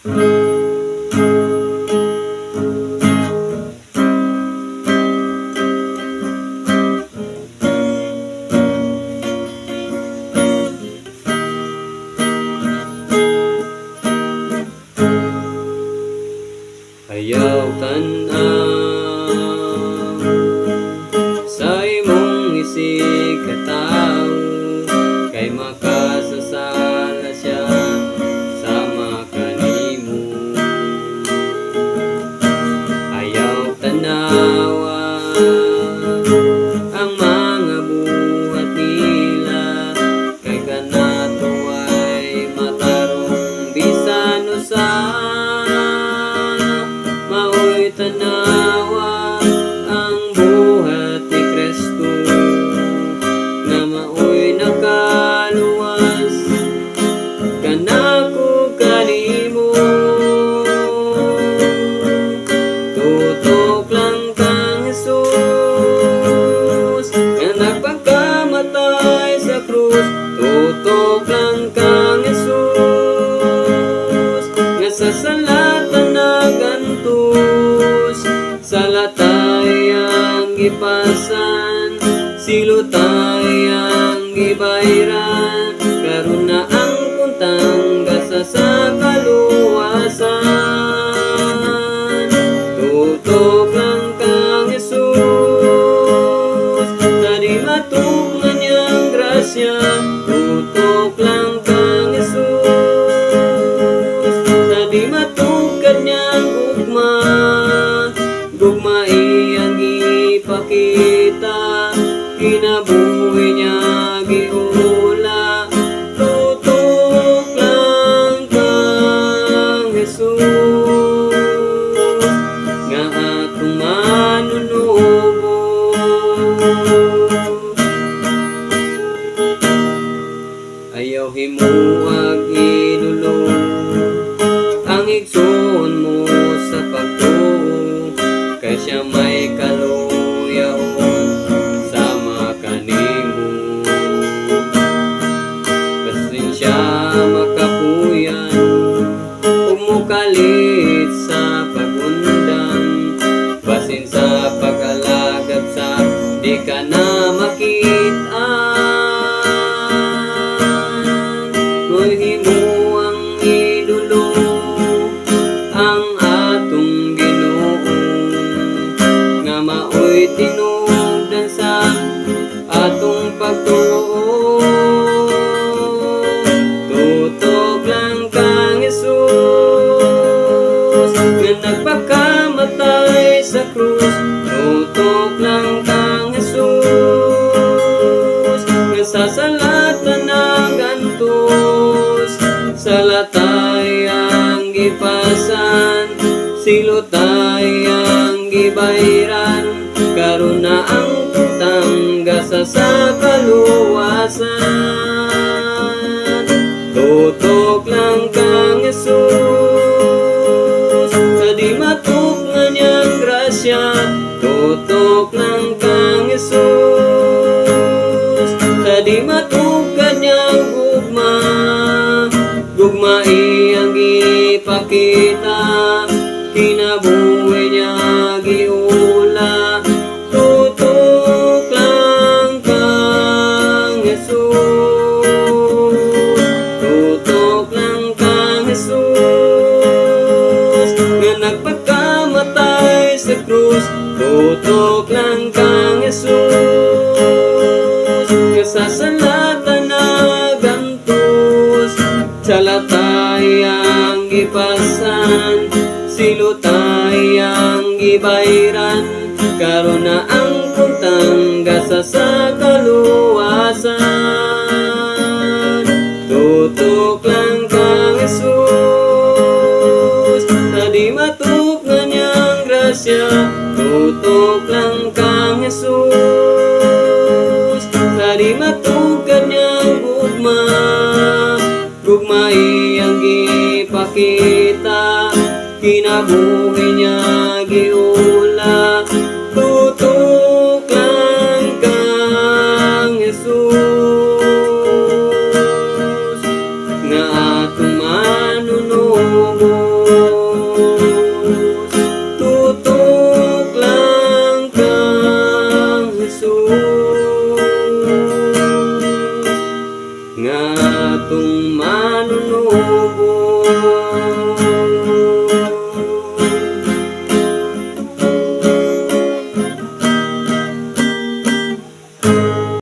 Ayaw tan-aw sa imong isig katawo, kay makasasala siya sama kanimo. Ayaw tanawa ang mga buhat nila, kay kanato ay matarong bisan usa. Mao'y tanawa ang buhat ni Kristo, na mao'y nakaluwas kanako kanimo. Tutok lang kang Jesus nga nagpagkamatay sa krus. Tutok lang kang Jesus nga sa salatan nagantos. Salatay ang gipasan, silutay ang gibayran, karon na ang puntang gasa sa kaluwasan. Tutok lang kang Jesus, na di matukman niyang grasya. Tutok lang kang Jesus, na di matukad niyang ugma. Gugmai ang ipakita, kinabuhi niya giula. Tutok lang kang Jesus, nga atong manunubo. Ayaw himuag idulong ang igsoon mo sa pagtuo, kay siya may kaluyaon sama kanimo. Basin siya makapuyan ug mukalit sa pagundang, basin sa pag-alagad sa di ka na makitaan. Mo'y himuang idulong ang atong Ginoo, nga mao'y tinugdan sa atong pagtuo. Tutok lang kang Jesus nga nagpakamatay sa krus. Tutok lang kang Jesus nga sa salatan nagantos. Salatay ang gipasan, silutay ang gibayran, karon na ang puntang gasa sa kaluwasan. Tutok lang kang Jesus, sa di matukman niyang grasya. Tutok lang kang Jesus, sa di matukad niyang gugma. Gugmai ang ipakita, kinabuhi niya giula. Tutok lang kang Jesus, tutok lang kang Jesus nga nagpagkamatay sa krus. Tutok lang kang Jesus nga sa salatan nagantos. Salatay ang gipasan, silutay ang gibayran, karon na ang puntang gasa sa kaluwasan. Tutok lang kang Jesus, na di matukman niyang grasya. Tutok lang kang Jesus, na di matukad niyang gugma. Gugmai ang ipakita, kinabuhi niya giula. Tutok lang kang Jesus nga atong manunubo. nga atong manunubos.